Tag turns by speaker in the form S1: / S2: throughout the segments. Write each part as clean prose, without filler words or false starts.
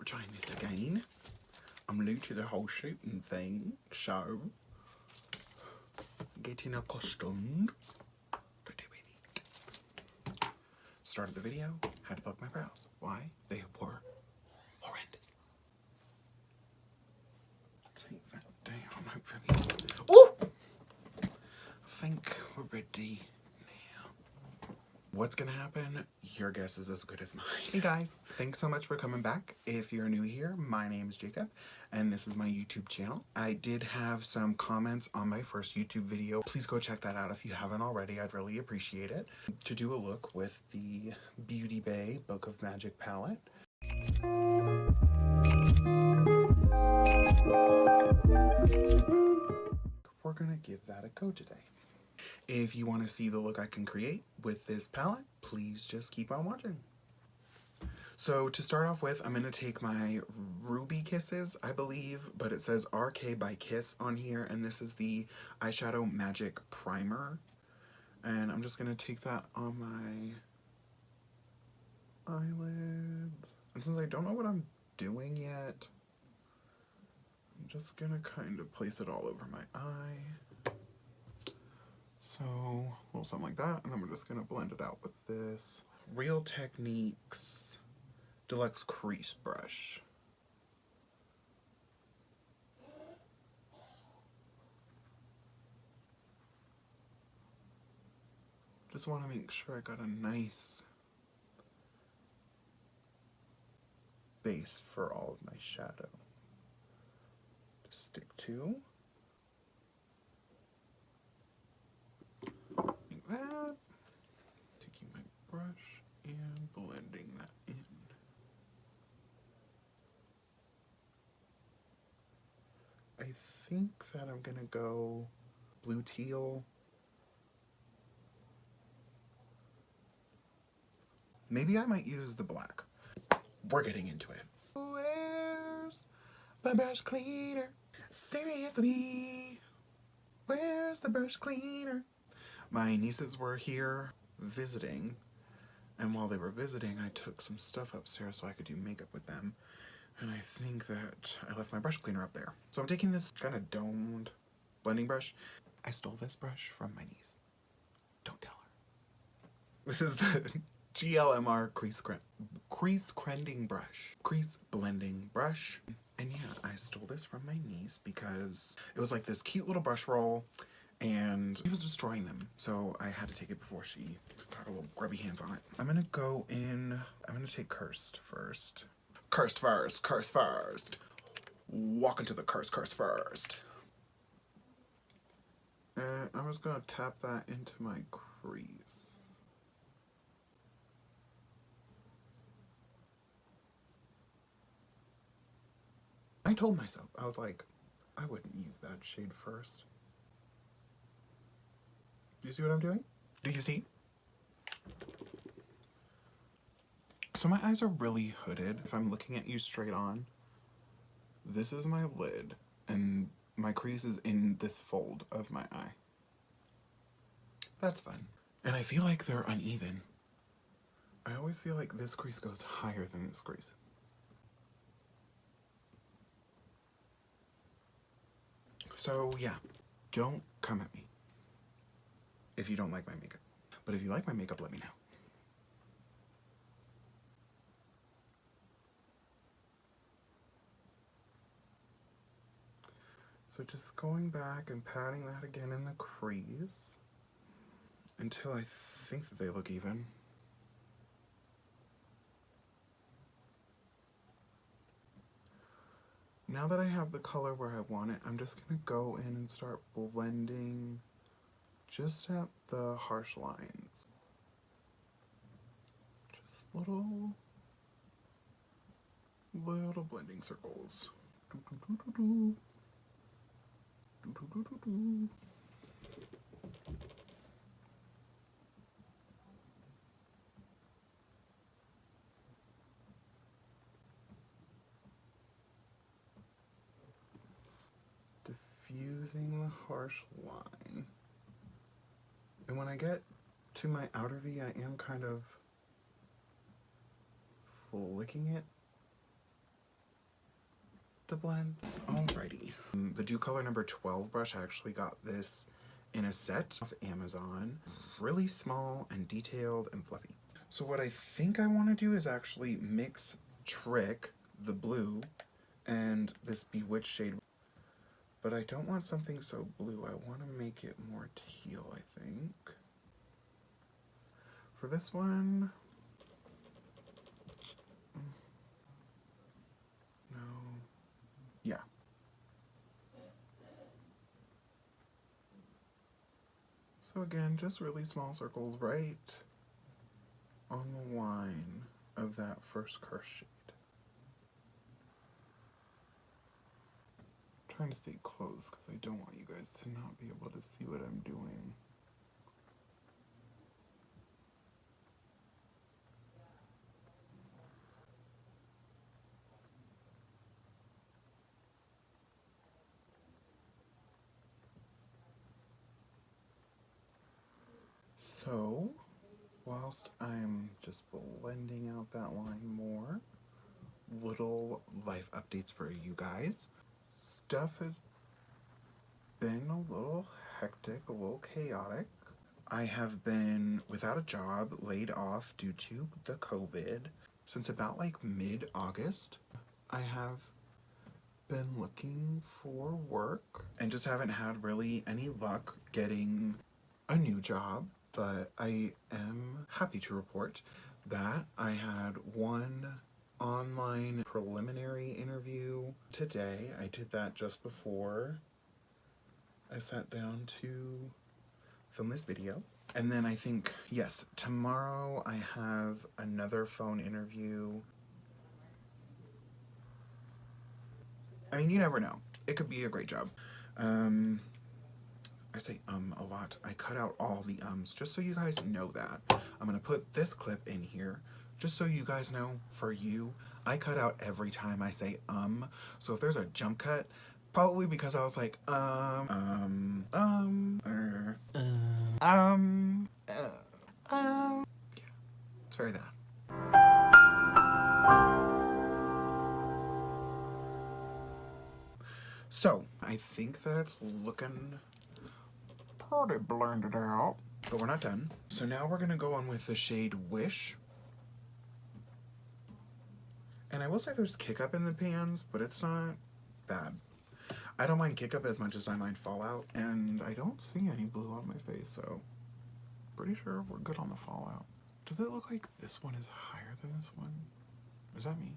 S1: we're trying this again. I'm new to the whole shooting thing, so getting accustomed to doing it. Started the video, had to pluck my brows. Why? They were horrendous. Take that down, hopefully. Oh! I think we're ready now. What's gonna happen? Your guess is as good as mine. Hey guys, thanks so much for coming back. If you're new here, my name is Jacob, and this is my YouTube channel. I did have some comments on my first YouTube video. Please go check that out if you haven't already. I'd really appreciate it. To do a look with the BUUTTT Book of Magic palette. We're gonna give that a go today. If you want to see the look I can create with this palette, please just keep on watching. So to start off with, I'm going to take my Ruby Kisses, I believe, but it says RK by Kiss on here, and this is the Eyeshadow Magic Primer. And I'm just going to take that on my eyelids. And since I don't know what I'm doing yet, I'm just going to kind of place it all over my eye. So, a little something like that, and then we're just going to blend it out with this Real Techniques Deluxe Crease Brush. Just want to make sure I got a nice base for all of my shadow to stick to. Like that. Taking my brush and blending that in. I think that I'm gonna go blue teal. Maybe I might use the black. We're getting into it. Where's the brush cleaner? Seriously, where's the brush cleaner? My nieces were here visiting, and while they were visiting, I took some stuff upstairs so I could do makeup with them. And I think that I left my brush cleaner up there. So I'm taking this kind of domed blending brush. I stole this brush from my niece. Don't tell her. This is the GLMR crease blending brush. And yeah, I stole this from my niece because it was like this cute little brush roll and he was destroying them. So I had to take it before she got her little grubby hands on it. I'm gonna go in, I'm gonna take Cursed first. Cursed first, Cursed first. Walk into the curse first. And I'm just gonna tap that into my crease. I told myself, I was like, I wouldn't use that shade first. Do you see what I'm doing? Do you see? So my eyes are really hooded. If I'm looking at you straight on, this is my lid, and my crease is in this fold of my eye. That's fun. And I feel like they're uneven. I always feel like this crease goes higher than this crease. So yeah, don't come at me if you don't like my makeup. But if you like my makeup, let me know. So just going back and patting that again in the crease until I think that they look even. Now that I have the color where I want it, I'm just gonna go in and start blending just at the harsh lines. Just little blending circles. Diffusing the harsh line. And when I get to my outer V, I am kind of flicking it to blend. Alrighty. The Dew Color number 12 brush, I actually got this in a set off Amazon. Really small and detailed and fluffy. So what I think I want to do is actually mix Trick, the blue, and this Bewitched shade. But I don't want something so blue. I want to make it more teal, I think. For this one, no, yeah. So again, just really small circles right on the line of that first curse shade. I'm trying to stay close because I don't want you guys to not be able to see what I'm doing. So, whilst I'm just blending out that line more, little life updates for you guys. Stuff has been a little hectic, a little chaotic. I have been without a job, laid off due to the COVID since about like mid-August. I have been looking for work and just haven't had really any luck getting a new job. But I am happy to report that I had one online preliminary interview today. I did that just before I sat down to film this video. And then I think, yes, tomorrow I have another phone interview. I mean, you never know. It could be a great job. I say a lot. I cut out all the ums just so you guys know that. I'm gonna put this clip in here just so you guys know, for you, I cut out every time I say so if there's a jump cut, probably because I was like yeah, it's very that. So I think that it's looking pretty blended out, but we're not done. So now we're gonna go on with the shade Wish. And I will say there's kick up in the pans, but it's not bad. I don't mind kick up as much as I mind fallout, and I don't see any blue on my face, so pretty sure we're good on the fallout. Does it look like this one is higher than this one? Is that me?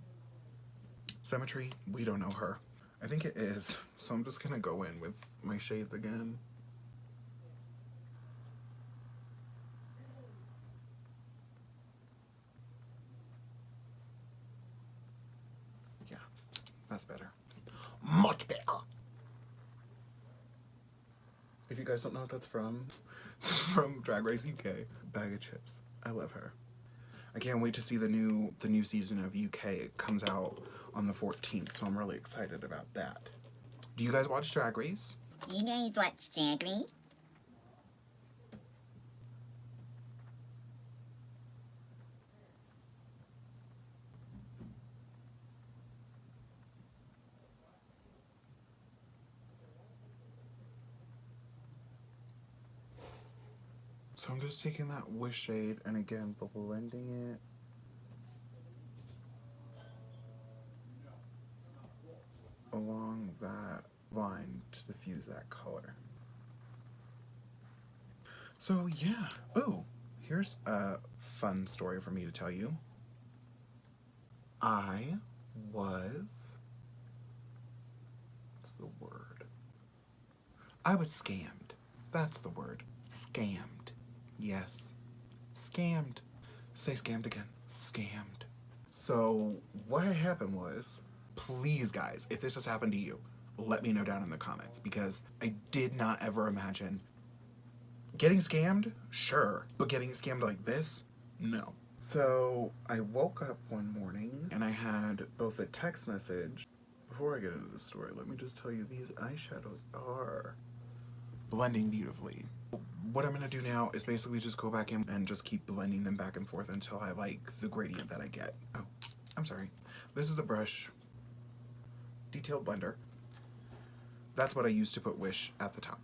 S1: Symmetry, we don't know her. I think it is, so I'm just gonna go in with my shades again. Yeah, that's better. Much better. If you guys don't know what that's from, it's from Drag Race UK. Bag of Chips. I love her. I can't wait to see the new season of UK. It comes out on the 14th, so I'm really excited about that. Do you guys watch Drag Race?
S2: Do you guys watch Drag Race?
S1: So I'm just taking that Wish shade and again blending it along that line to diffuse that color. So yeah, oh, here's a fun story for me to tell you. I was, what's the word? I was scammed. That's the word. Scammed. Yes. Scammed. Say scammed again. Scammed. So what happened was, please guys, if this has happened to you, let me know down in the comments, because I did not ever imagine getting scammed, sure, but getting scammed like this, no. So I woke up one morning and I had both a text message. Before I get into the story, let me just tell you, these eyeshadows are blending beautifully. What I'm gonna do now is basically just go back in and just keep blending them back and forth until I like the gradient that I get. Oh, I'm sorry. This is the brush. detailed blender. That's what I used to put Wish at the top.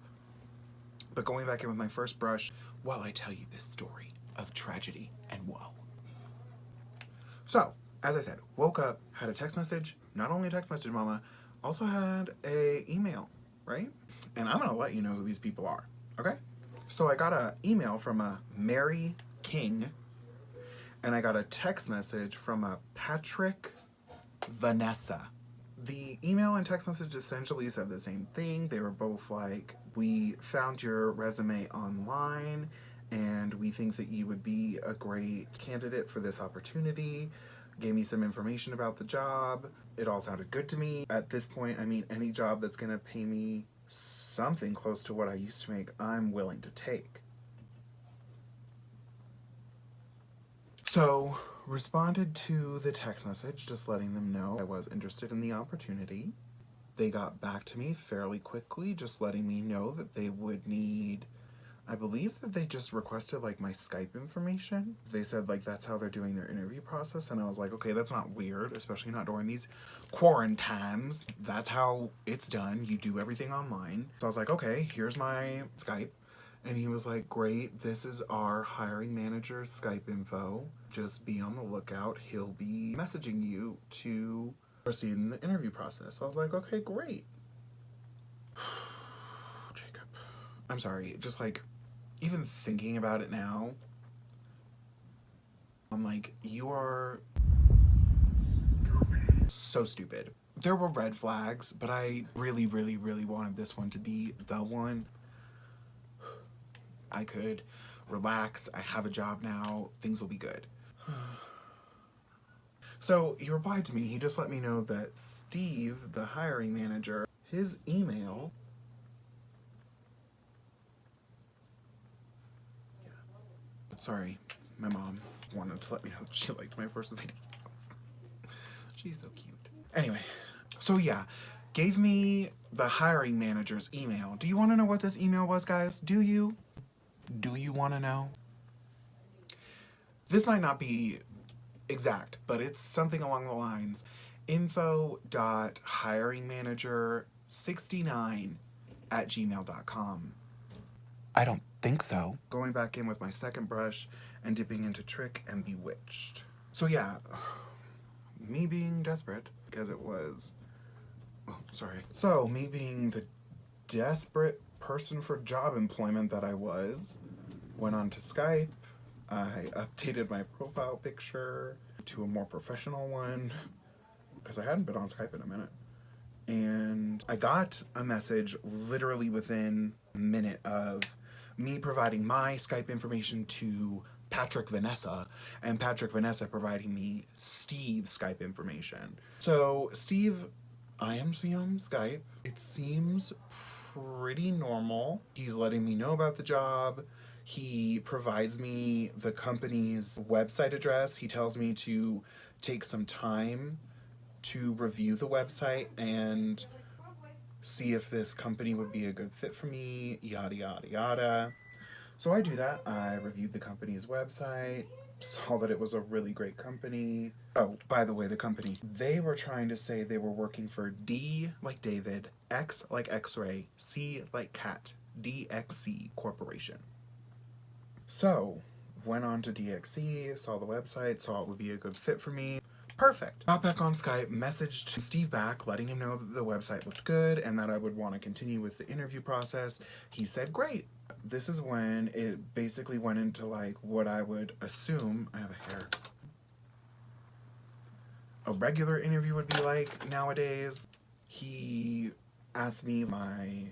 S1: But going back in with my first brush, while I tell you this story of tragedy and woe. So, as I said, woke up, had a text message, not only a text message, mama, also had a email, right? And I'm gonna let you know who these people are, okay? So I got an email from a Mary King, and I got a text message from a Patrick Vanessa. The email and text message essentially said the same thing. They were both like, we found your resume online and we think that you would be a great candidate for this opportunity. Gave me some information about the job. It all sounded good to me. At this point, I mean, any job that's gonna pay me something close to what I used to make, I'm willing to take. So, responded to the text message, just letting them know I was interested in the opportunity. They got back to me fairly quickly, just letting me know that they would need, I believe that they just requested like my Skype information. They said like that's how they're doing their interview process, and I was like, okay, that's not weird, especially not during these quarantines. That's how it's done. You do everything online. So I was like, okay, here's my Skype. And he was like, great, this is our hiring manager's Skype info. Just be on the lookout. He'll be messaging you to proceed in the interview process. So I was like, okay, great. Jacob. I'm sorry, just like, even thinking about it now, I'm like, you are so stupid. There were red flags, but I really, really, really wanted this one to be the one. I could relax, I have a job now, things will be good. So he replied to me, he just let me know that Steve, the hiring manager, his email, sorry, my mom wanted to let me know that she liked my first video. She's so cute. Anyway, so yeah, gave me the hiring manager's email. Do you want to know what this email was, guys? Do you? Do you want to know? This might not be exact, but it's something along the lines info.hiringmanager69@gmail.com. I don't think so. Going back in with my second brush and dipping into Trick and Bewitched. So yeah, me being desperate, because it was, oh, sorry. So me being the desperate person for job employment that I was, went on to Skype. I updated my profile picture to a more professional one because I hadn't been on Skype in a minute. And I got a message literally within a minute of me providing my Skype information to Patrick Vanessa, and Patrick Vanessa providing me Steve's Skype information. So Steve IMs me on Skype. It seems pretty normal. He's letting me know about the job. He provides me the company's website address. He tells me to take some time to review the website and see if this company would be a good fit for me, yada, yada, yada. So I do that. I reviewed the company's website, saw that it was a really great company. Oh, by the way, the company, they were trying to say they were working for D like David, X like X-ray, C like cat, DXC Corporation. So, went on to DXC, saw the website, saw it would be a good fit for me. Perfect. Got back on Skype, messaged Steve back, letting him know that the website looked good and that I would want to continue with the interview process. He said, great. This is when it basically went into like what I would assume, I have a hair, a regular interview would be like nowadays. He asked me my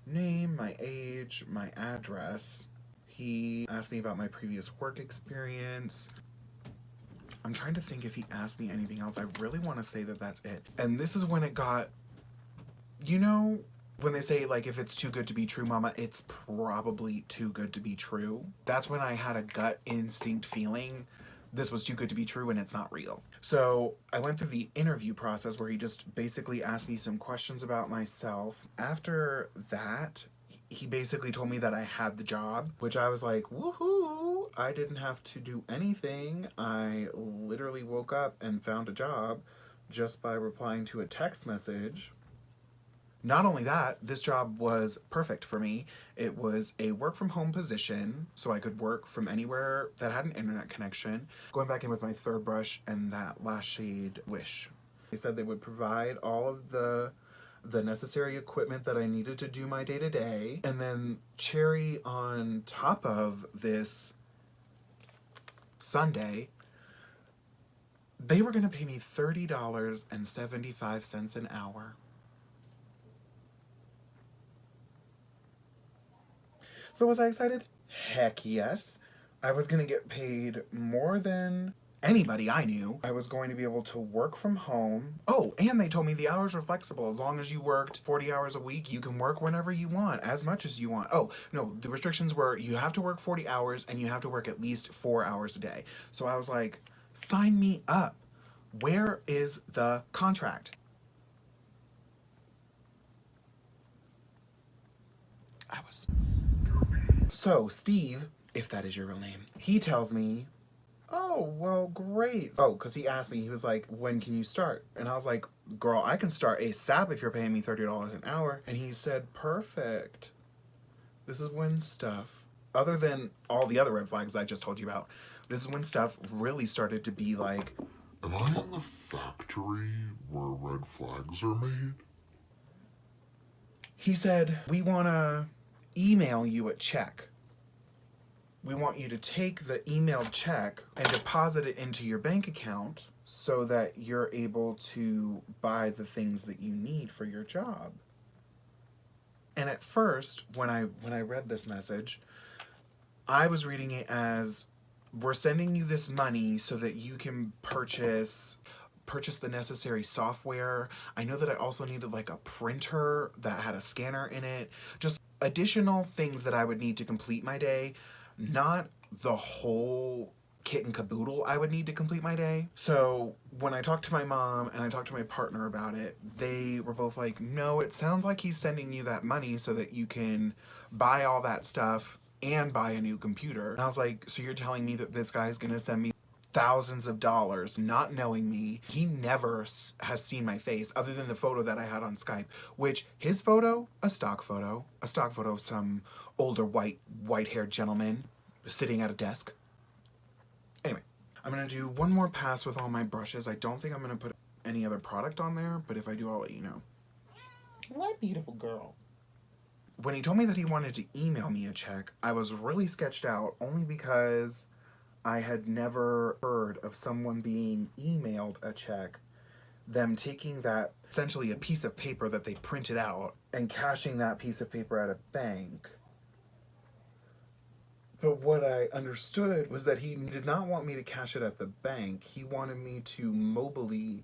S1: name, my age, my address. He asked me about my previous work experience. I'm trying to think if he asked me anything else. I really want to say that that's it. And this is when it got, you know, when they say like if it's too good to be true, mama, it's probably too good to be true. That's when I had a gut instinct feeling this was too good to be true and it's not real. So I went through the interview process where he just basically asked me some questions about myself. After that, he basically told me that I had the job, which I was like, woohoo! I didn't have to do anything. I literally woke up and found a job just by replying to a text message. Not only that, this job was perfect for me. It was a work from home position, so I could work from anywhere that had an internet connection. Going back in with my third brush and that last shade Wish. They said they would provide all of the necessary equipment that I needed to do my day-to-day. And then cherry on top of this Sunday, they were gonna pay me $30.75 an hour. So was I excited? Heck yes. I was gonna get paid more than anybody I knew. I was going to be able to work from home. Oh, and they told me the hours were flexible. As long as you worked 40 hours a week, you can work whenever you want, as much as you want. Oh, no, the restrictions were you have to work 40 hours and you have to work at least 4 hours a day. So I was like, sign me up. Where is the contract? I was... So, Steve, if that is your real name, he tells me, oh, well, great. Oh, because he asked me, he was like, when can you start? And I was like, girl, I can start ASAP if you're paying me $30 an hour. And he said, perfect. This is when stuff, other than all the other red flags I just told you about, this is when stuff really started to be like,
S3: am I in the factory where red flags are made?
S1: He said, we want to email you a check. We want you to take the emailed check and deposit it into your bank account so that you're able to buy the things that you need for your job. And at first, when I read this message, I was reading it as, we're sending you this money so that you can purchase the necessary software. I know that I also needed like a printer that had a scanner in it. Just additional things that I would need to complete my day. Not the whole kit and caboodle I would need to complete my day. So when I talked to my mom and I talked to my partner about it, they were both like, no, it sounds like he's sending you that money so that you can buy all that stuff and buy a new computer. And I was like, so you're telling me that this guy's gonna send me thousands of dollars, not knowing me. He never has seen my face other than the photo that I had on Skype, which his photo, a stock photo of some older white-haired gentleman sitting at a desk. Anyway, I'm gonna do one more pass with all my brushes. I don't think I'm gonna put any other product on there, but if I do, I'll let you know. What beautiful girl. When he told me that he wanted to email me a check, I was really sketched out only because I had never heard of someone being emailed a check, them taking that, essentially a piece of paper that they printed out, and cashing that piece of paper at a bank. But what I understood was that he did not want me to cash it at the bank. He wanted me to mobily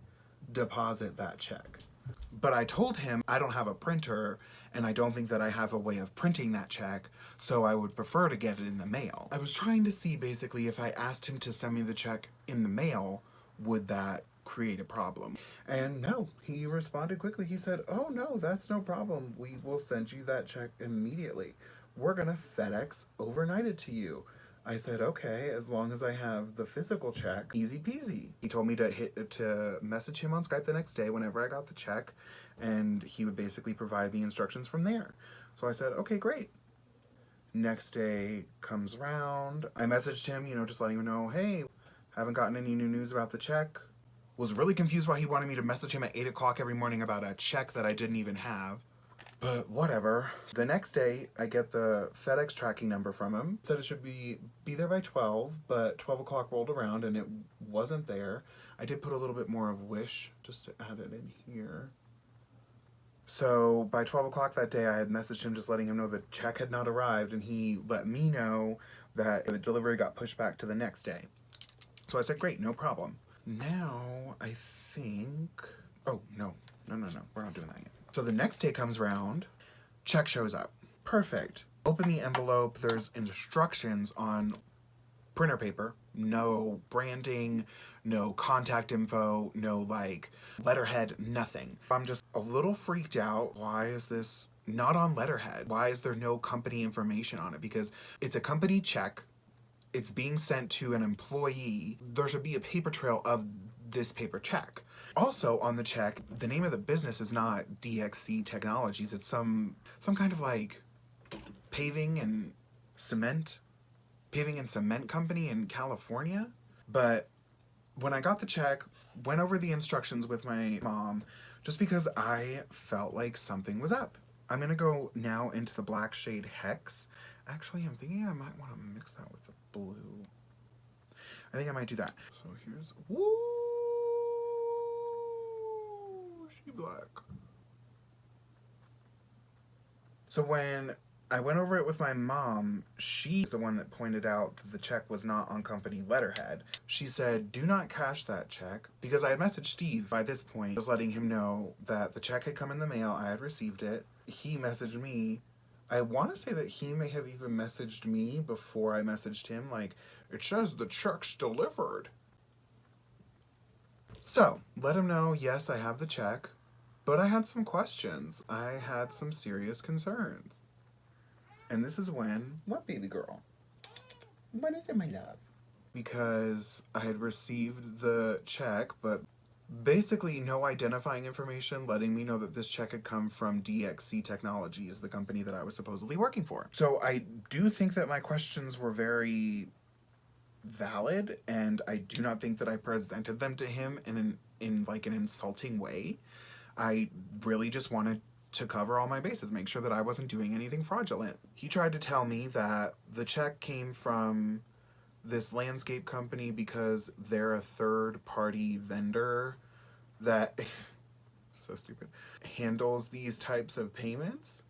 S1: deposit that check. But I told him I don't have a printer and I don't think that I have a way of printing that check, so I would prefer to get it in the mail. I was trying to see basically if I asked him to send me the check in the mail, would that create a problem? And no, he responded quickly. He said, oh no, that's no problem. We will send you that check immediately. We're gonna FedEx overnight it to you. I said, okay, as long as I have the physical check, easy peasy. He told me to message him on Skype the next day whenever I got the check, and he would basically provide me instructions from there. So I said, okay, great. Next day comes around. I messaged him, just letting him know, hey, haven't gotten any new news about the check. Was really confused why he wanted me to message him at 8 o'clock every morning about a check that I didn't even have. But whatever. The next day, I get the FedEx tracking number from him. It said it should be there by 12, but 12 o'clock rolled around and it wasn't there. I did put a little bit more of Wish just to add it in here. So by 12 o'clock that day, I had messaged him just letting him know the check had not arrived, and he let me know that the delivery got pushed back to the next day. So I said, great, no problem. Now, I think... Oh, no, we're not doing that yet. So the next day comes around, check shows up. Perfect. Open the envelope, there's instructions on printer paper, no branding, no contact info, no letterhead, nothing. I'm just a little freaked out. Why is this not on letterhead? Why is there no company information on it? Because it's a company check, it's being sent to an employee. There should be a paper trail of this paper check. Also on the check, the name of the business is not DXC Technologies. It's some kind of like paving and cement company in California. But when I got the check, went over the instructions with my mom just because I felt like something was up. I'm gonna go now into the black shade Hex. Actually, I'm thinking I might want to mix that with the blue. I think I might do that. So here's, woo, she black. So when I went over it with my mom, she's the one that pointed out that the check was not on company letterhead. She said, do not cash that check, because I had messaged Steve by this point, just letting him know that the check had come in the mail, I had received it. He messaged me. I want to say that he may have even messaged me before I messaged him, like, it says the check's delivered. So, let him know, yes, I have the check, but I had some questions. I had some serious concerns. And this is when, what, baby girl? What is it, my love? Because I had received the check, but basically no identifying information letting me know that this check had come from DXC Technologies, the company that I was supposedly working for. So I do think that my questions were very valid, and I do not think that I presented them to him in like an insulting way. I really just wanted to cover all my bases, make sure that I wasn't doing anything fraudulent. He tried to tell me that the check came from this landscape company because they're a third-party vendor that, so stupid, handles these types of payments.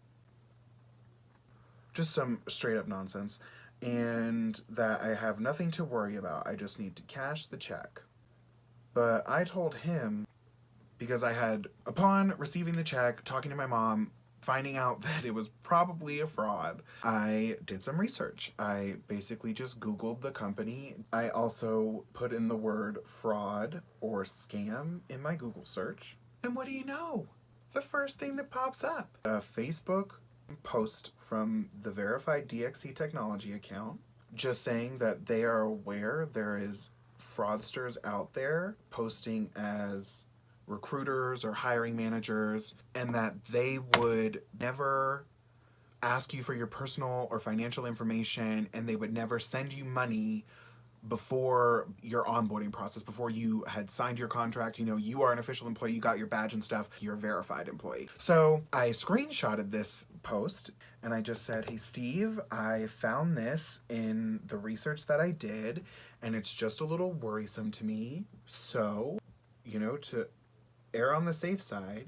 S1: Just some straight-up nonsense. And that I have nothing to worry about. I just need to cash the check. But I told him, because I had, upon receiving the check, talking to my mom, finding out that it was probably a fraud, I did some research. I basically just Googled the company. I also put in the word fraud or scam in my Google search. And what do you know? The first thing that pops up, a Facebook post from the verified DXC Technology account, just saying that they are aware there is fraudsters out there posting as recruiters or hiring managers, and that they would never ask you for your personal or financial information, and they would never send you money before your onboarding process, before you had signed your contract. You know, you are an official employee, you got your badge and stuff, you're a verified employee. So I screenshotted this post and I just said, hey Steve, I found this in the research that I did and it's just a little worrisome to me. So, you know, to err on the safe side,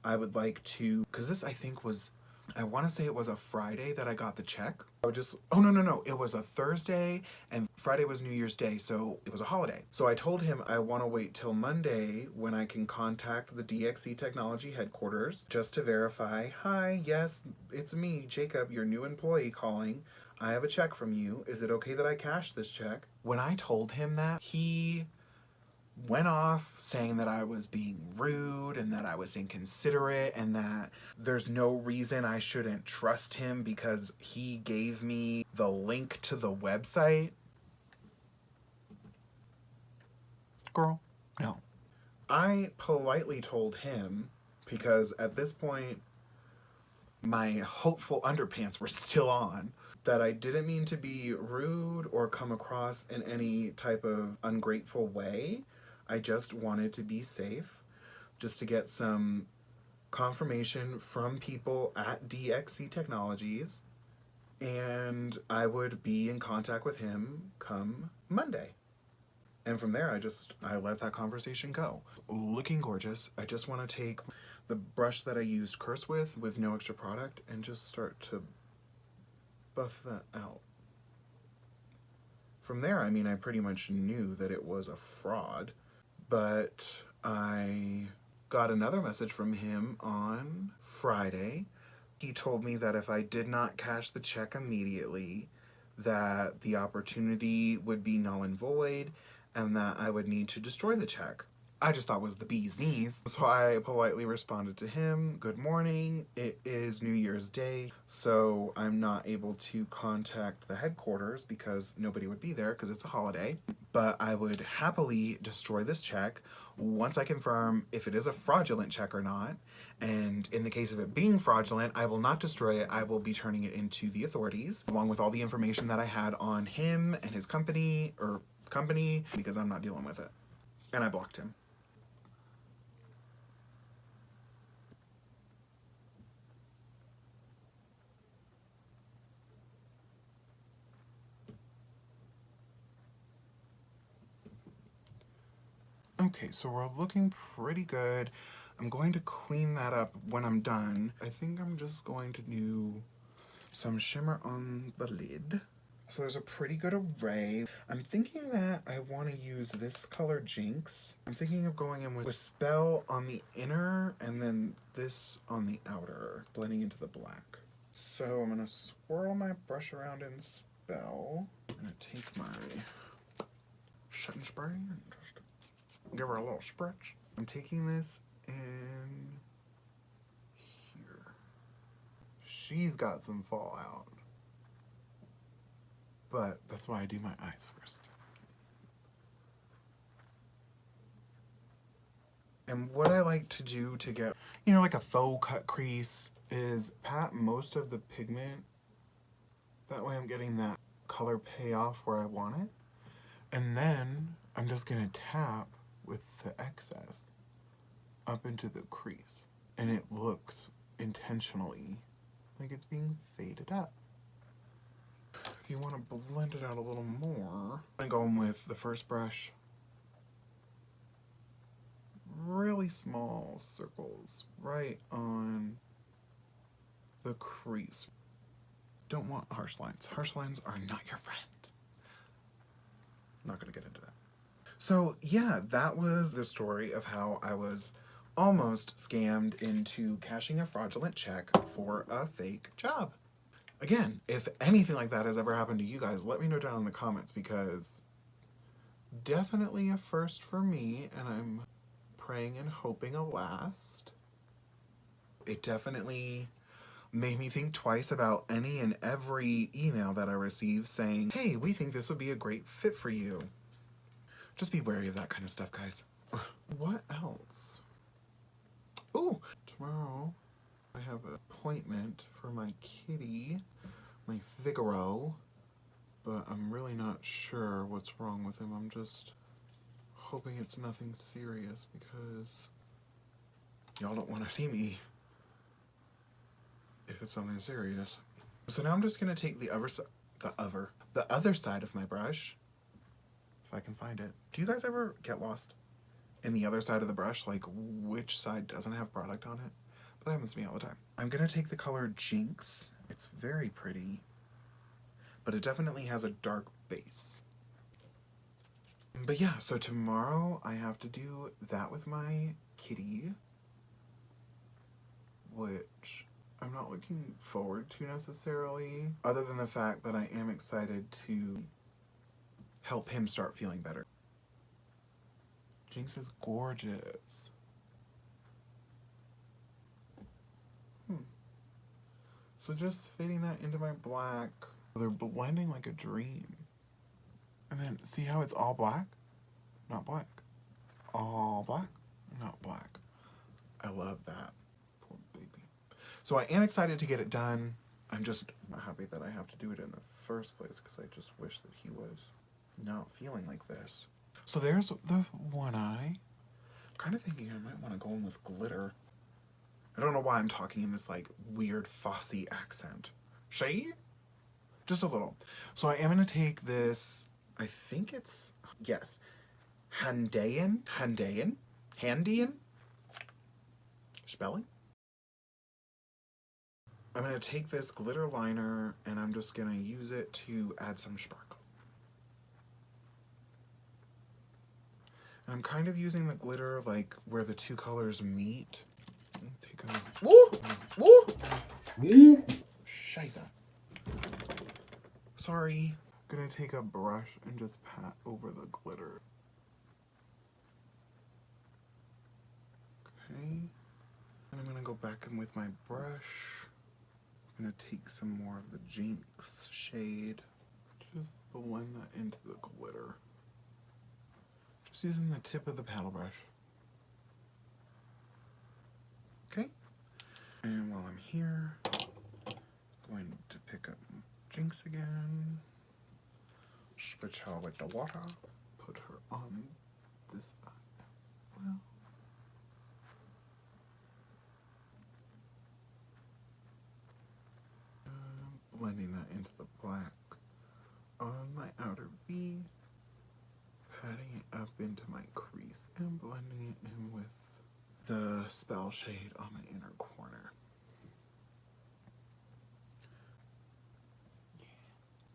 S1: I would like to, because this I think was, I want to say it was a Friday that I got the check. I would just, oh no, it was a Thursday and Friday was New Year's Day, so it was a holiday. So I told him I want to wait till Monday when I can contact the DXC Technology headquarters just to verify, hi, yes, it's me, Jacob, your new employee calling. I have a check from you. Is it okay that I cash this check? When I told him that, he went off saying that I was being rude and that I was inconsiderate and that there's no reason I shouldn't trust him because he gave me the link to the website. Girl, no. I politely told him, because at this point my hopeful underpants were still on, that I didn't mean to be rude or come across in any type of ungrateful way. I just wanted to be safe, just to get some confirmation from people at DXC Technologies, and I would be in contact with him come Monday. And from there, I let that conversation go. Looking gorgeous. I just want to take the brush that I used Curse with no extra product and just start to buff that out. From there, I mean, I pretty much knew that it was a fraud. But I got another message from him on Friday. He told me that if I did not cash the check immediately, that the opportunity would be null and void and that I would need to destroy the check. I just thought was the bee's knees. So I politely responded to him, good morning, it is New Year's Day, so I'm not able to contact the headquarters because nobody would be there because it's a holiday, but I would happily destroy this check once I confirm if it is a fraudulent check or not, and in the case of it being fraudulent, I will not destroy it, I will be turning it into the authorities, along with all the information that I had on him and his company, because I'm not dealing with it. And I blocked him. Okay, so we're looking pretty good. I'm going to clean that up when I'm done. I think I'm just going to do some shimmer on the lid. So there's a pretty good array. I'm thinking that I want to use this color Jinx. I'm thinking of going in with Spell on the inner and then this on the outer, blending into the black. So I'm going to swirl my brush around in Spell. I'm going to take my setting spray and just give her a little spritz. I'm taking this in here. She's got some fallout. But that's why I do my eyes first. And what I like to do to get, like a faux cut crease is pat most of the pigment. That way I'm getting that color payoff where I want it. And then I'm just gonna tap with the excess up into the crease. And it looks intentionally like it's being faded up. If you want to blend it out a little more, I'm going with the first brush. Really small circles right on the crease. Don't want harsh lines. Harsh lines are not your friend. Not gonna get into that. So yeah, that was the story of how I was almost scammed into cashing a fraudulent check for a fake job. Again, if anything like that has ever happened to you guys, let me know down in the comments, because definitely a first for me, and I'm praying and hoping a last. It definitely made me think twice about any and every email that I received saying, hey, we think this would be a great fit for you. Just be wary of that kind of stuff, guys. What else? Ooh, tomorrow I have an appointment for my kitty, my Figaro, but I'm really not sure what's wrong with him. I'm just hoping it's nothing serious, because y'all don't want to see me if it's something serious. So now I'm just gonna take the other side of my brush, if I can find it. Do you guys ever get lost in the other side of the brush, like which side doesn't have product on it? That happens to me all the time. I'm gonna take the color Jinx. It's very pretty, but it definitely has a dark base. But yeah, so tomorrow I have to do that with my kitty, which I'm not looking forward to necessarily, other than the fact that I am excited to help him start feeling better. Jinx is gorgeous. So just fading that into my black. They're blending like a dream. And then see how it's all black? Not black. All black? Not black. I love that. Poor baby. So I am excited to get it done. I'm just not happy that I have to do it in the first place, because I just wish that he was not feeling like this. So there's the one eye. I'm kind of thinking I might want to go in with glitter. I don't know why I'm talking in this like weird Fosse accent. Shay? Just a little. So I am going to take this, I think it's, yes, Handian? Spelling? I'm going to take this glitter liner and I'm just going to use it to add some sparkle. And I'm kind of using the glitter like where the two colors meet. Take a... Woo! Woo! Scheisse. Sorry. I'm gonna take a brush and just pat over the glitter. back, and with my brush, I'm gonna take some more of the Jinx shade. Just blend that into the glitter. Just using the tip of the paddle brush. Okay. And while I'm here, going to pick up Jinx again. Switch her with the water. Put her on this eye. Well. Blending that into the black on my outer V, patting it up into my crease and blending it in with the spell shade on my inner corner.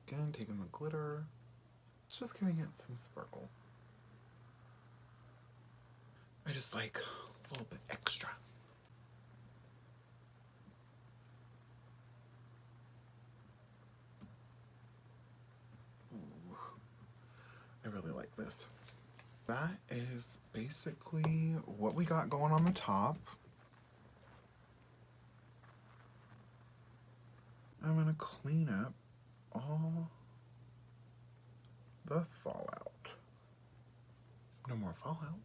S1: Again, taking the glitter, it's just giving it some sparkle. I just like a little bit extra. I really like this. That is basically what we got going on the top. I'm gonna clean up all the fallout. No more fallout.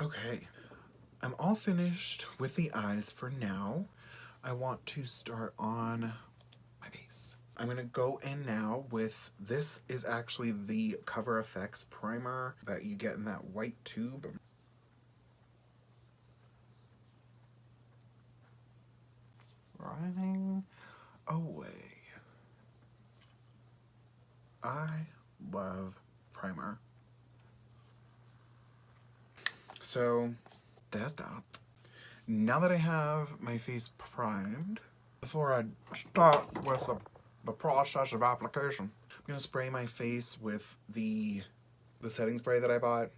S1: Okay, I'm all finished with the eyes for now. I want to start on my base. I'm gonna go in now with, this is actually the Cover FX primer that you get in that white tube. Running away. I love primer. So that's that. Now that I have my face primed, before I start with the process of application, I'm gonna spray my face with the setting spray that I bought.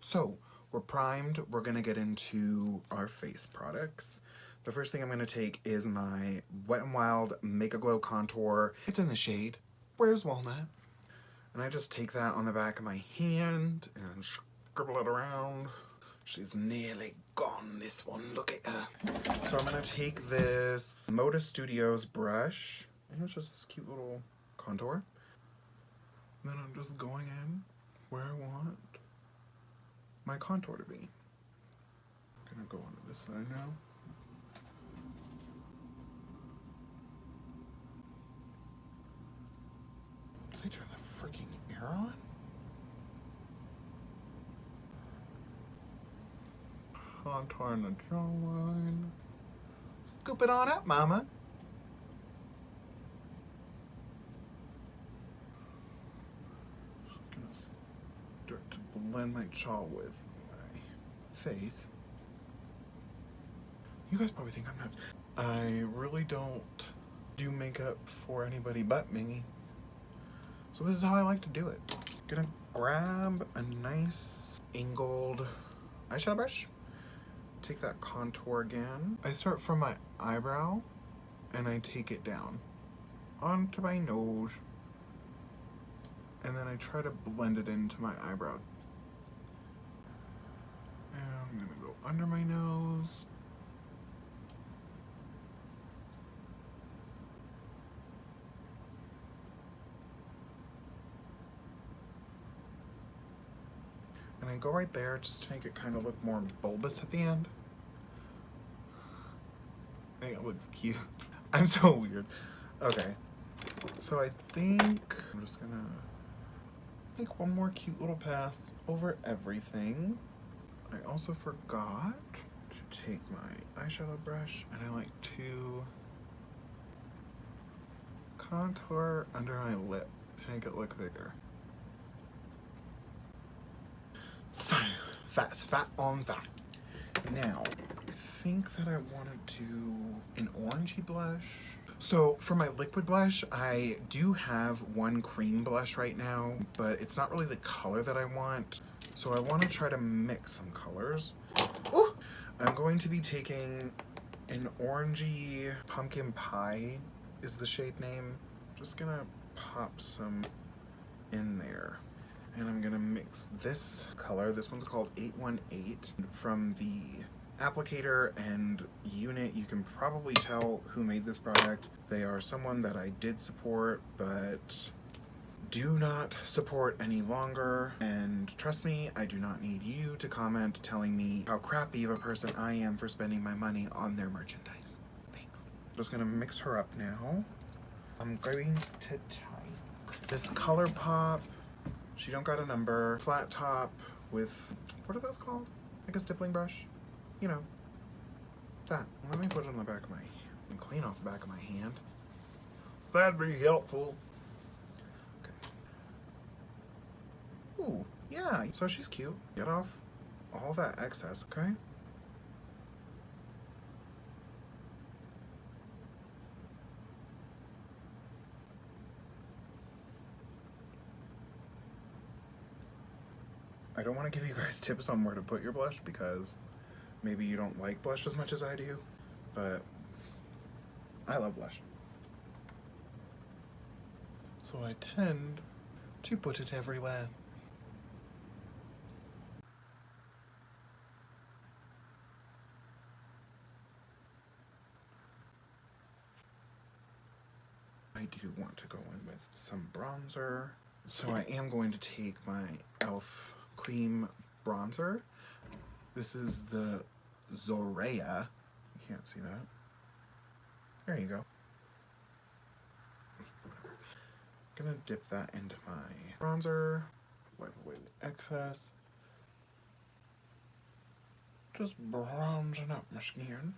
S1: So we're primed, we're gonna get into our face products. The first thing I'm gonna take is my Wet n Wild Make a Glow Contour. It's in the shade Where's Walnut? And I just take that on the back of my hand and scribble it around. She's nearly gone, this one, look at her. So I'm gonna take this Moda Studios brush, and it's just this cute little contour. And then I'm just going in where I want my contour to be. I'm gonna go onto this side now. Did they turn the freaking air on? Contour in the jawline. Scoop it on up, mama. Just gonna start to blend my jaw with my face. You guys probably think I'm nuts. I really don't do makeup for anybody but me. So this is how I like to do it. Gonna grab a nice angled eyeshadow brush. Take that contour again. I start from my eyebrow and I take it down onto my nose, and then I try to blend it into my eyebrow. And I'm gonna go under my nose. And I go right there just to make it kind of look more bulbous at the end. I think it looks cute. I'm so weird. Okay. So I think I'm just gonna make one more cute little pass over everything. I also forgot to take my eyeshadow brush, and I like to contour under my lip to make it look bigger. So, that's fat on that. Now, I think that I want to do an orangey blush. So for my liquid blush, I do have one cream blush right now, but it's not really the color that I want. So I want to try to mix some colors. Ooh! I'm going to be taking an orangey pumpkin pie is the shade name. Just gonna pop some in there. And I'm gonna mix this color. This one's called 818 from the applicator and unit. You can probably tell who made this product. They are someone that I did support, but do not support any longer. And trust me, I do not need you to comment telling me how crappy of a person I am for spending my money on their merchandise. Thanks. Just gonna mix her up now. I'm going to take this Color Pop. She don't got a number. Flat top with, what are those called? Like a stippling brush? You know, that. Let me put it on the back of my, and clean off the back of my hand. That'd be helpful. Okay. Ooh, yeah, so she's cute. Get off all that excess, okay? I don't want to give you guys tips on where to put your blush because maybe you don't like blush as much as I do, but I love blush. So I tend to put it everywhere. I do want to go in with some bronzer. So I am going to take my e.l.f. cream bronzer. This is the Zorea. You can't see that. There you go. Gonna dip that into my bronzer, wipe away the excess. Just bronzing up my skin.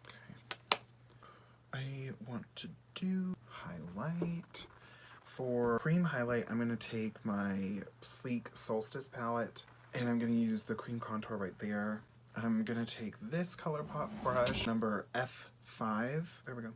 S1: Okay. I want to do highlight. For cream highlight, I'm going to take my Sleek Solstice palette and I'm going to use the cream contour right there. I'm going to take this ColourPop brush, number F5. There we go.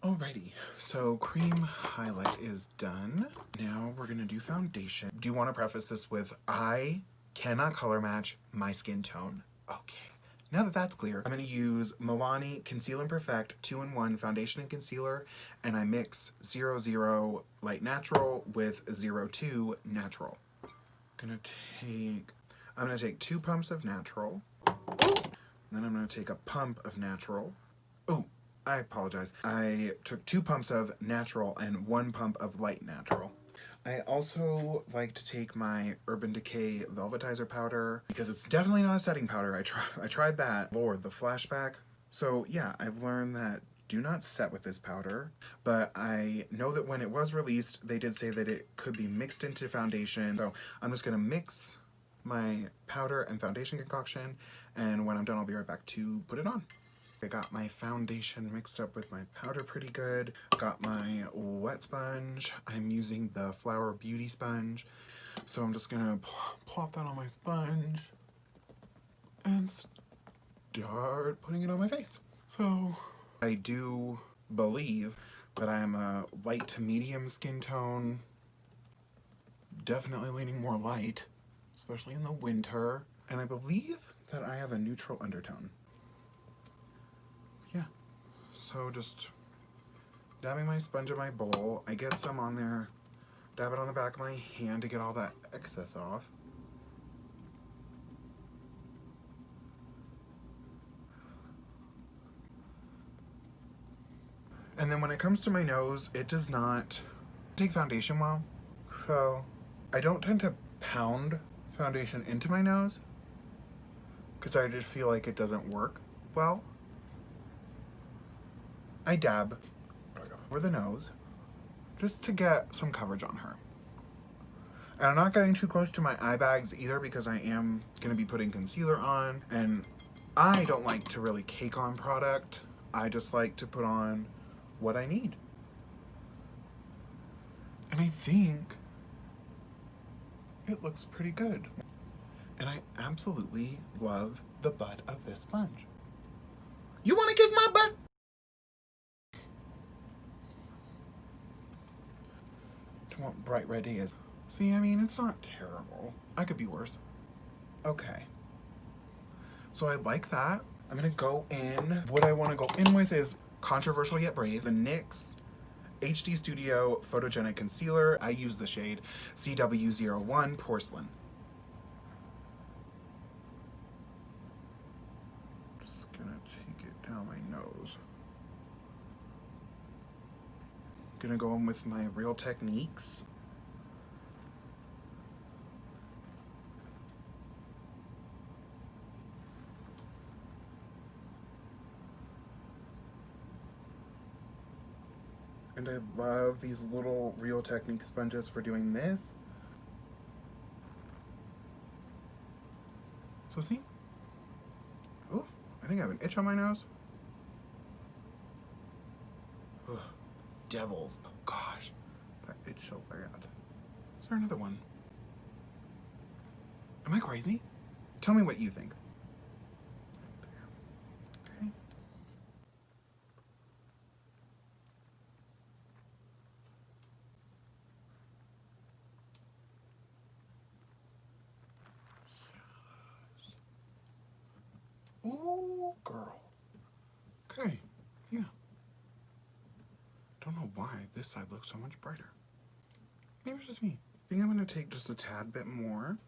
S1: Alrighty, so cream highlight is done. Now we're gonna do foundation. Do want to preface this with I cannot color match my skin tone. Okay, now that that's clear, I'm gonna use Milani Conceal and Perfect 2-in-1 foundation and concealer, and I mix 00 Light Natural with 02 Natural. I'm gonna take 2 pumps of natural, then I'm gonna take a pump of natural. Oh, I apologize. I took 2 pumps of natural and 1 pump of light natural. I also like to take my Urban Decay Velvetizer powder because it's definitely not a setting powder. I tried that. Lord, the flashback. So yeah, I've learned that do not set with this powder, but I know that when it was released, they did say that it could be mixed into foundation. So I'm just gonna mix my powder and foundation concoction, and when I'm done, I'll be right back to put it on. I got my foundation mixed up with my powder pretty good. Got my wet sponge. I'm using the Flower Beauty sponge. So I'm just gonna plop that on my sponge and start putting it on my face. So I do believe that I am a light to medium skin tone. Definitely leaning more light, especially in the winter. And I believe that I have a neutral undertone. Yeah, so just dabbing my sponge in my bowl. I get some on there, dab it on the back of my hand to get all that excess off. And then when it comes to my nose, it does not take foundation well. So I don't tend to pound foundation into my nose because I just feel like it doesn't work well. I dab over the nose just to get some coverage on her. And I'm not getting too close to my eye bags either because I am going to be putting concealer on, and I don't like to really cake on product. I just like to put on what I need. And I think it looks pretty good. And I absolutely love the butt of sponge. You want to kiss my butt? I want bright red is. See, I mean, it's not terrible. I could be worse. Okay. So I like that. I'm gonna go in. What I want to go in with is controversial yet brave. The NYX HD Studio Photogenic Concealer. I use the shade CW01 Porcelain. Just gonna take it down my nose. Gonna go in with my Real Techniques. And I love these little Real Techniques sponges for doing this. So see? Oh, I think I have an itch on my nose. Ugh, devils. Oh, gosh, that itch so bad. Is there another one? Am I crazy? Tell me what you think. Right there. Okay. Oh, girl. Okay, yeah. Don't know why this side looks so much brighter. Maybe it's just me. I think I'm gonna take just a tad bit more.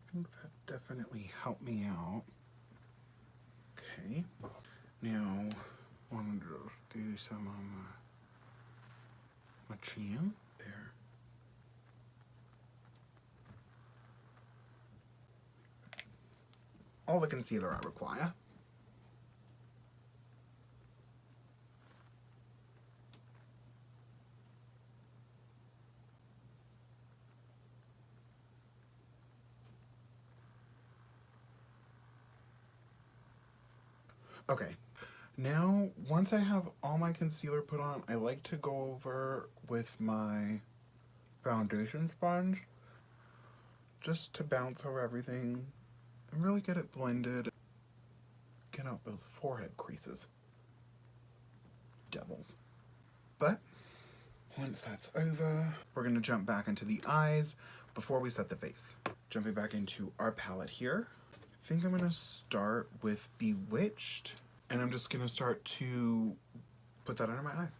S1: I think that definitely helped me out. Okay. Now, I want to just do some on my chin there. All the concealer I require. Okay, now once I have all my concealer put on, I like to go over with my foundation sponge just to bounce over everything and really get it blended. Get out those forehead creases. Devils. But once that's over, we're gonna jump back into the eyes before we set the face. Jumping back into our palette here. I think I'm gonna start with Bewitched, and I'm just gonna start to put that under my eyes.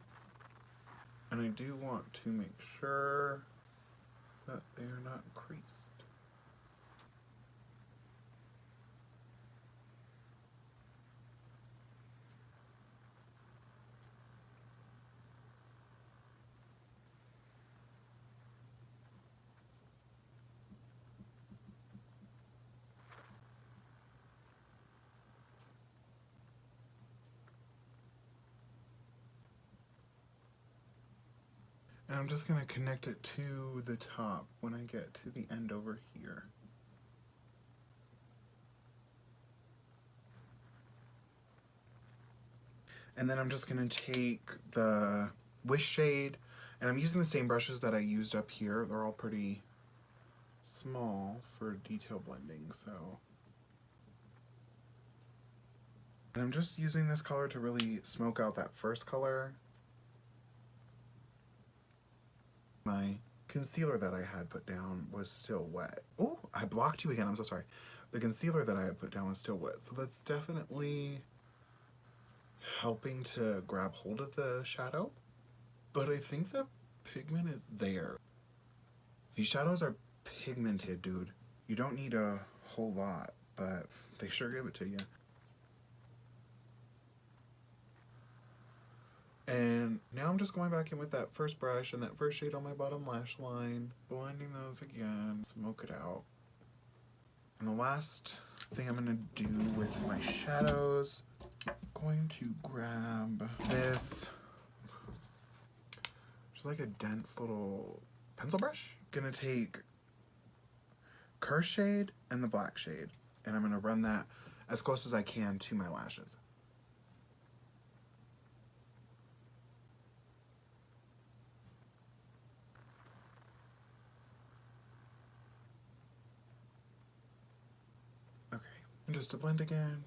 S1: And I do want to make sure that they are not creased. And I'm just gonna connect it to the top when I get to the end over here. And then I'm just gonna take the Wish shade, and I'm using the same brushes that I used up here. They're all pretty small for detail blending, so. And I'm just using this color to really smoke out that first color. My concealer that I had put down was still wet. Oh, I blocked you again, I'm so sorry. The concealer that I had put down was still wet, so that's definitely helping to grab hold of the shadow. But I think the pigment is there. These shadows are pigmented, dude. You don't need a whole lot, but they sure give it to you. And now I'm just going back in with that first brush and that first shade on my bottom lash line, blending those again, smoke it out. And the last thing I'm gonna do with my shadows, I'm going to grab this, just like a dense little pencil brush. Gonna take Curse shade and the black shade, and I'm gonna run that as close as I can to my lashes. Just to blend again.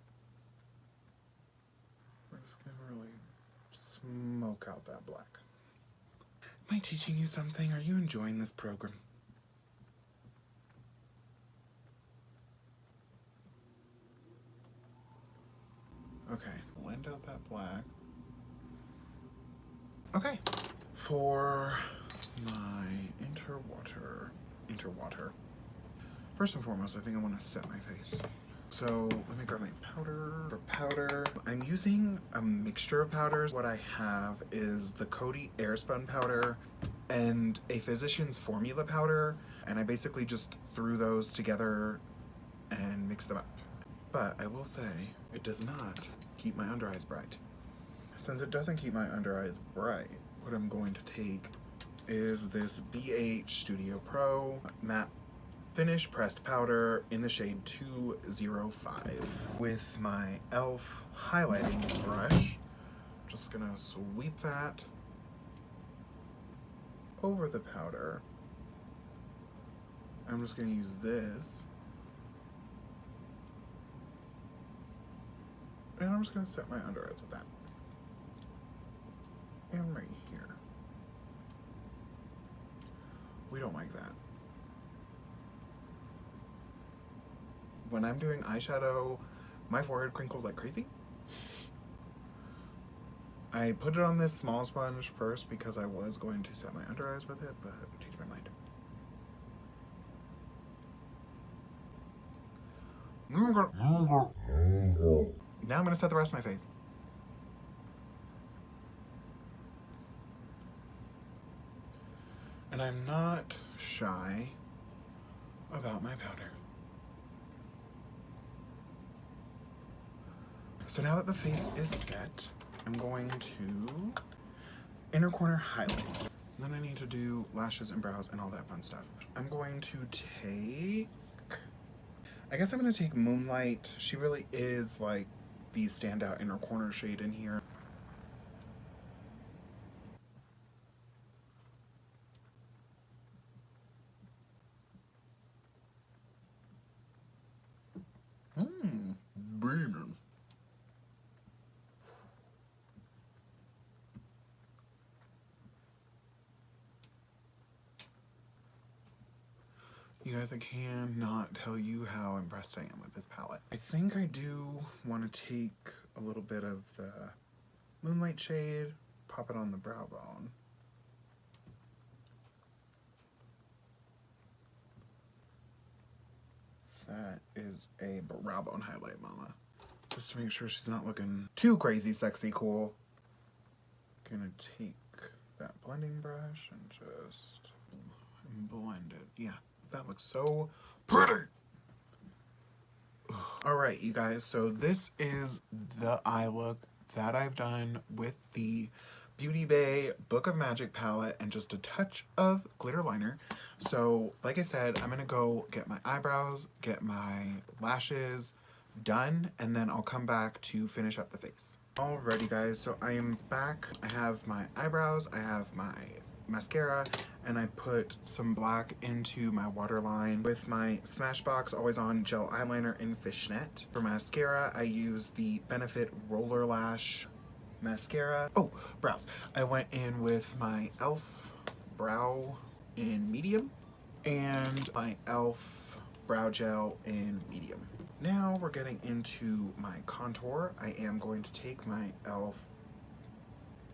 S1: We're just gonna really smoke out that black. Am I teaching you something? Are you enjoying this program? Okay, blend out that black. Okay, for my interwater. First and foremost, I think I want to set my face. So let me grab my powder. For powder, I'm using a mixture of powders. What I have is the Coty Airspun powder and a Physicians Formula powder, and I basically just threw those together and mixed them up. But I will say, it does not keep my under eyes bright. Since it doesn't keep my under eyes bright, what I'm going to take is this BH Studio Pro Matte Finish Pressed Powder in the shade 205. With my e.l.f. highlighting brush, just gonna sweep that over the powder. I'm just gonna use this. And I'm just gonna set my under eyes with that. And right here. We don't like that. When I'm doing eyeshadow, my forehead crinkles like crazy. I put it on this small sponge first because I was going to set my under eyes with it, but I changed my mind. Now I'm gonna set the rest of my face. And I'm not shy about my powder. So now that the face is set, I'm going to inner corner highlight. Then I need to do lashes and brows and all that fun stuff. I'm going to take, I guess I'm gonna take Moonlight. She really is like the standout inner corner shade in here. Beaming. You guys, I cannot tell you how impressed I am with this palette. I think I do want to take a little bit of the Moonlight shade, pop it on the brow bone. That is a brow bone highlight, mama. Just to make sure she's not looking too crazy, sexy, cool. Gonna take that blending brush and just blend it. Yeah, that looks so pretty. Alright, you guys, so this is the eye look that I've done with the Beauty Bay Book of Magic palette and just a touch of glitter liner. So, like I said, I'm gonna go get my eyebrows, get my lashes done, and then I'll come back to finish up the face. Alrighty guys, so I am back. I have my eyebrows, I have my mascara, and I put some black into my waterline with my Smashbox Always On Gel Eyeliner in Fishnet. For mascara, I use the Benefit Roller Lash mascara. Oh, brows. I went in with my e.l.f. brow in medium and my e.l.f. brow gel in medium. Now we're getting into my contour. I am going to take my e.l.f.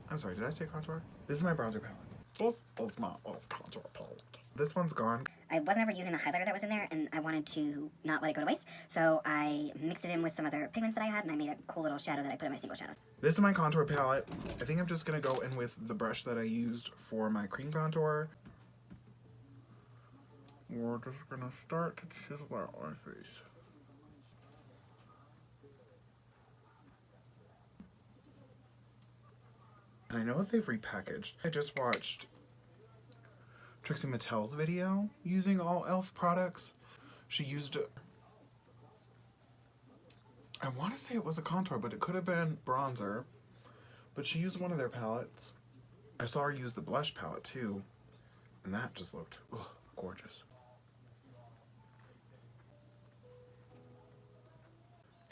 S1: I'm sorry, did I say contour? This is my bronzer palette. This is my e.l.f. contour palette. This one's gone.
S2: I wasn't ever using the highlighter that was in there, and I wanted to not let it go to waste, so I mixed it in with some other pigments that I had, and I made a cool little shadow that I put in my single shadows.
S1: This is my contour palette. I think I'm just gonna go in with the brush that I used for my cream contour. We're just gonna start to chisel out my face. And I know that they've repackaged. I just watched Trixie Mattel's video using all e.l.f. products. She used, I want to say it was a contour, but it could have been bronzer. But she used one of their palettes. I saw her use the blush palette too, and that just looked gorgeous.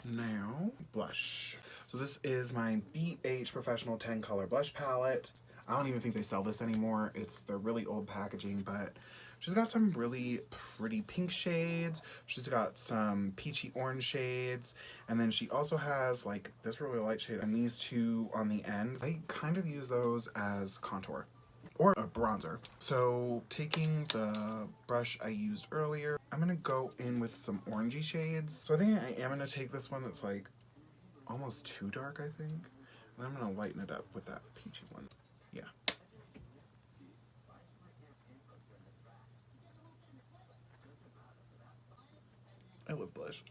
S1: Now, blush. So this is my BH Professional 10 color blush palette. I don't even think they sell this anymore. It's their really old packaging, but she's got some really pretty pink shades. She's got some peachy orange shades. And then she also has like this really light shade and these two on the end. I kind of use those as contour or a bronzer. So taking the brush I used earlier, I'm gonna go in with some orangey shades. So I think I am gonna take this one that's like almost too dark, I think. And I'm gonna lighten it up with that peachy one. Yeah. I love blush.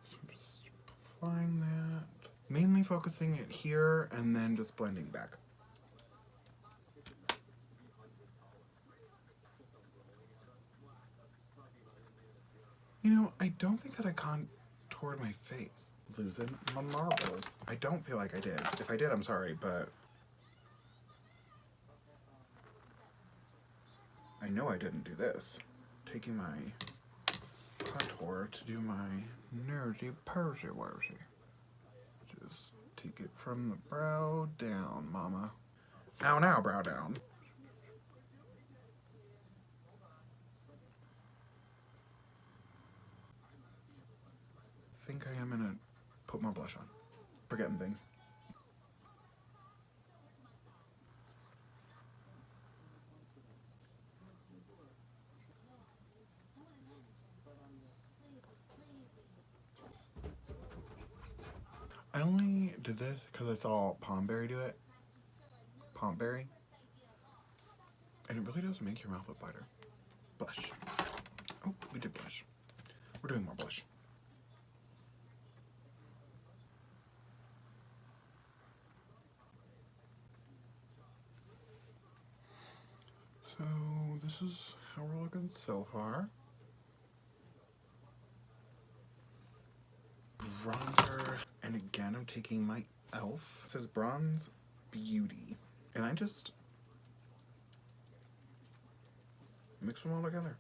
S1: So I'm just applying that. Mainly focusing it here and then just blending back. You know, I don't think that I contoured my face. Losing my marbles. I don't feel like I did. If I did, I'm sorry, but I know I didn't do this. Taking my contour to do my nerdy persy worsy. Just take it from the brow down, mama. Ow, now, brow down. I think I am gonna put more blush on. Forgetting things. I only did this because I saw Palmberry do it. Palmberry. And it really does make your mouth look lighter. Blush. Oh, we did blush. We're doing more blush. So this is how we're looking so far. Bronzer, and again I'm taking my e.l.f. It says Bronze Beauty, and I just mix them all together.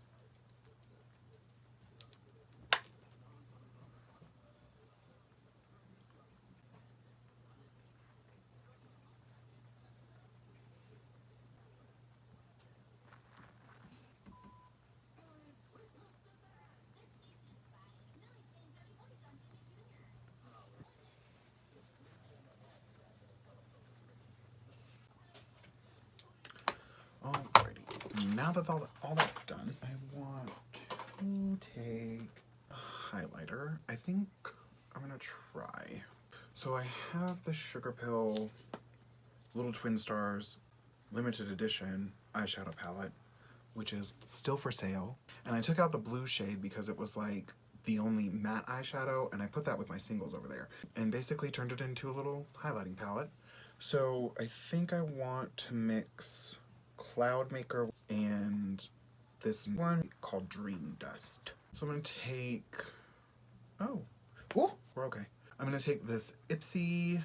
S1: Alrighty, now that all that's done, I want to take a highlighter. I think I'm gonna try. So I have the Sugar Pill Little Twin Stars limited edition eyeshadow palette, which is still for sale. And I took out the blue shade because it was like the only matte eyeshadow, and I put that with my singles over there and basically turned it into a little highlighting palette. So I think I want to mix Cloud Maker and this one called Dream Dust. So I'm gonna take, oh, we're okay. I'm gonna take this Ipsy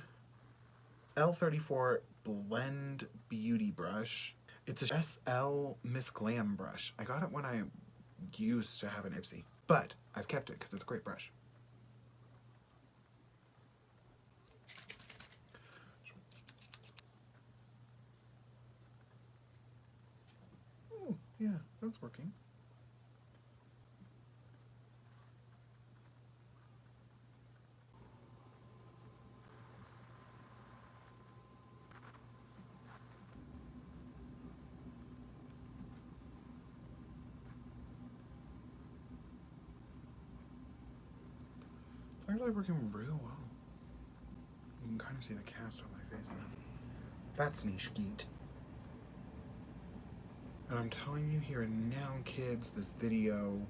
S1: L34 Blend Beauty brush. It's a SL Miss Glam brush. I got it when I used to have an Ipsy, but I've kept it because it's a great brush. Oh, yeah, that's working. It's actually working real well. You can kind of see the cast on my face now. That's niche geet. And I'm telling you here and now, kids, this video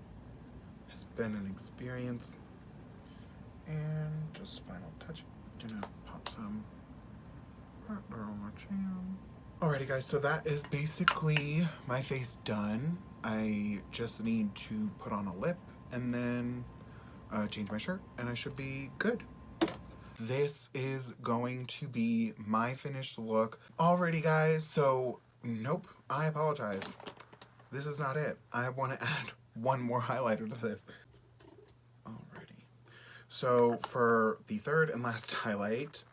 S1: has been an experience. And just final touch. Gonna pop some right there on my chin. Alrighty guys, so that is basically my face done. I just need to put on a lip and then change my shirt and I should be good. this is going to be my finished look. Alrighty guys, so nope, I apologize. This is not it. I want to add one more highlighter to this. Alrighty. So for the third and last highlight,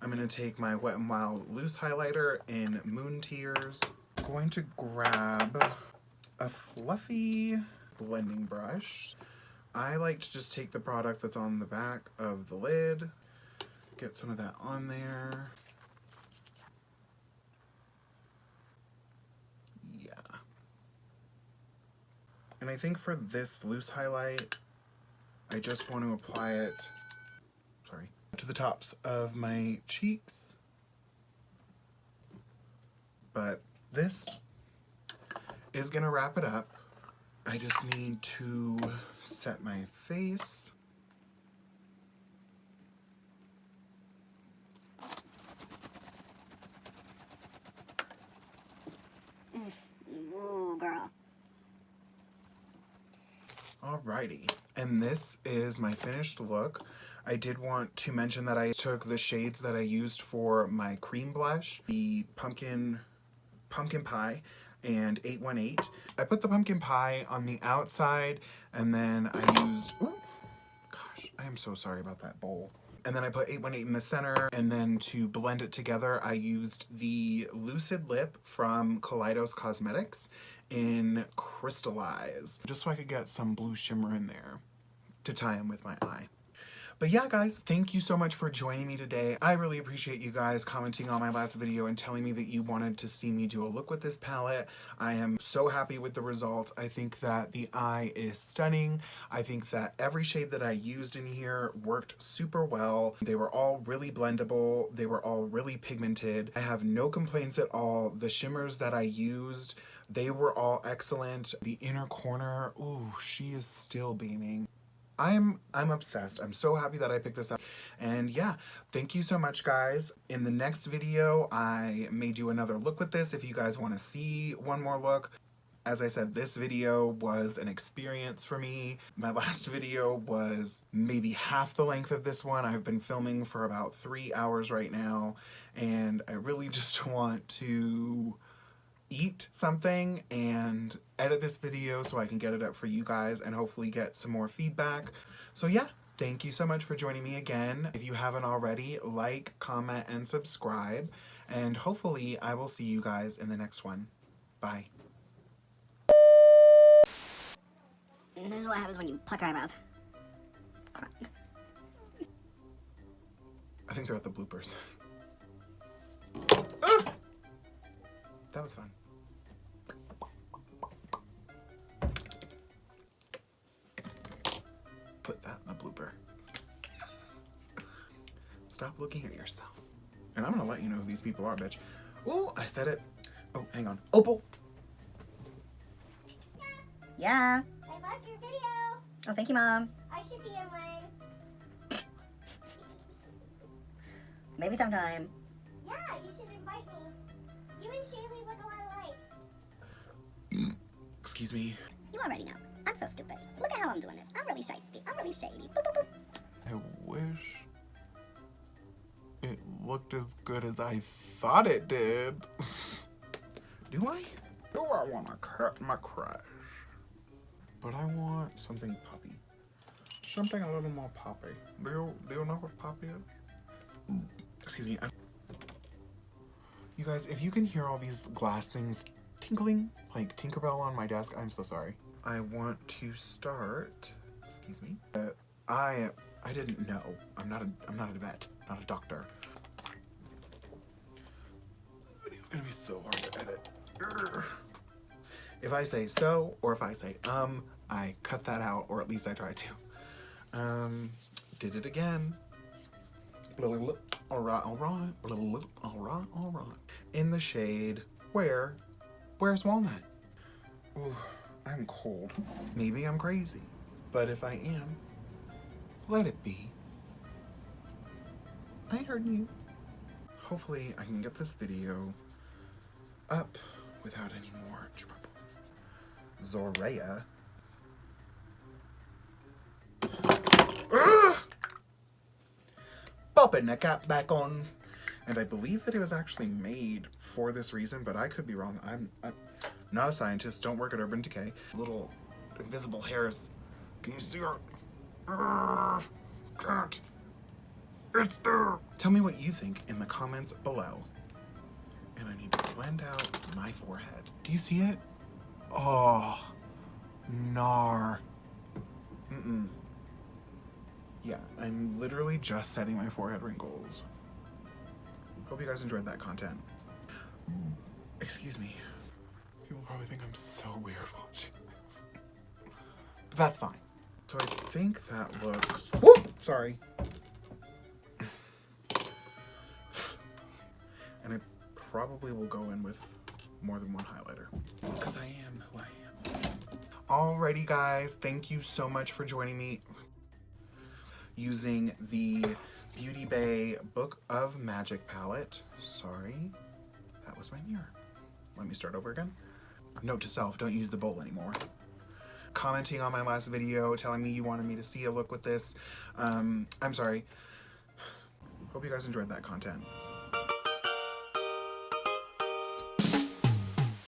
S1: I'm going to take my Wet n Wild loose highlighter in Moon Tears. I'm going to grab a fluffy blending brush. I like to just take the product that's on the back of the lid, get some of that on there. Yeah. And I think for this loose highlight, I just want to apply it, to the tops of my cheeks. But this is gonna wrap it up. I just need to set my face.
S2: Ooh, girl.
S1: Alrighty, and this is my finished look. I did want to mention that I took the shades that I used for my cream blush, the pumpkin pie and 818. I put the pumpkin pie on the outside, and then I used, ooh, gosh, I am so sorry about that bowl. And then I put 818 in the center, and then to blend it together, I used the Lucid Lip from Kaleidos Cosmetics in Crystallize, just so I could get some blue shimmer in there to tie in with my eye. But yeah, guys, thank you so much for joining me today. I really appreciate you guys commenting on my last video and telling me that you wanted to see me do a look with this palette. I am so happy with the results. I think that the eye is stunning. I think that every shade that I used in here worked super well. They were all really blendable. They were all really pigmented. I have no complaints at all. The shimmers that I used, they were all excellent. The inner corner, ooh, she is still beaming. I'm obsessed. I'm so happy that I picked this up. And yeah, thank you so much, guys. In the next video, I may do another look with this if you guys want to see one more look. As I said, this video was an experience for me. My last video was maybe half the length of this one. I've been filming for about 3 hours right now, and I really just want to eat something and edit this video so I can get it up for you guys and hopefully get some more feedback. So yeah, thank you so much for joining me again. If you haven't already, like, comment, and subscribe, and hopefully I will see you guys in the next one. Bye.
S2: This is what happens when you pluck your eyebrows.
S1: I think they're at the bloopers. That was fun. Put that in the blooper. Stop looking at yourself. And I'm gonna let you know who these people are, bitch. Oh, I said it. Oh, hang on. Opal!
S2: Yeah.
S4: I loved your video.
S2: Oh, thank you, Mom.
S4: I should be in one.
S2: Maybe sometime.
S4: Yeah, you should invite me. You and Shaylee look a lot alike.
S1: Excuse me.
S2: You already know. I'm so stupid. Look at how I'm doing this. I'm really shifty. I'm really shady. Boop, boop, boop.
S1: I wish it looked as good as I thought it did. Do I? Do I want to cut my crush? But I want something poppy. Something a little more poppy. Do you know what poppy is? Excuse me. You guys, if you can hear all these glass things tinkling, like Tinkerbell on my desk, I'm so sorry. I want to start, excuse me, I didn't know. I'm not a vet, not a doctor. This video is gonna be so hard to edit. Urgh. If I say so, or if I say I cut that out, or at least I try to. Did it again. Alright, alright, alright, alright. In the shade, where's Walnut? Ooh, I'm cold. Maybe I'm crazy, but if I am, let it be. I heard you. Hopefully I can get this video up without any more trouble. Zorea. popping the cap back on. And I believe that it was actually made for this reason, but I could be wrong. I'm not a scientist, don't work at Urban Decay. Little invisible hairs. Can you see her? Can't. It's there. Tell me what you think in the comments below. And I need to blend out my forehead. Do you see it? Oh, nar. Yeah, I'm literally just setting my forehead wrinkles. Hope you guys enjoyed that content. Excuse me. People probably think I'm so weird watching this. But that's fine. So I think that looks... Whoop! Sorry. And I probably will go in with more than one highlighter. Because I am who I am. Alrighty guys, thank you so much for joining me using the Beauty Bay Book of Magic palette. Sorry, that was my mirror. Let me start over again. Note to self, don't use the bowl anymore. Commenting on my last video, telling me you wanted me to see a look with this. I'm sorry. Hope you guys enjoyed that content.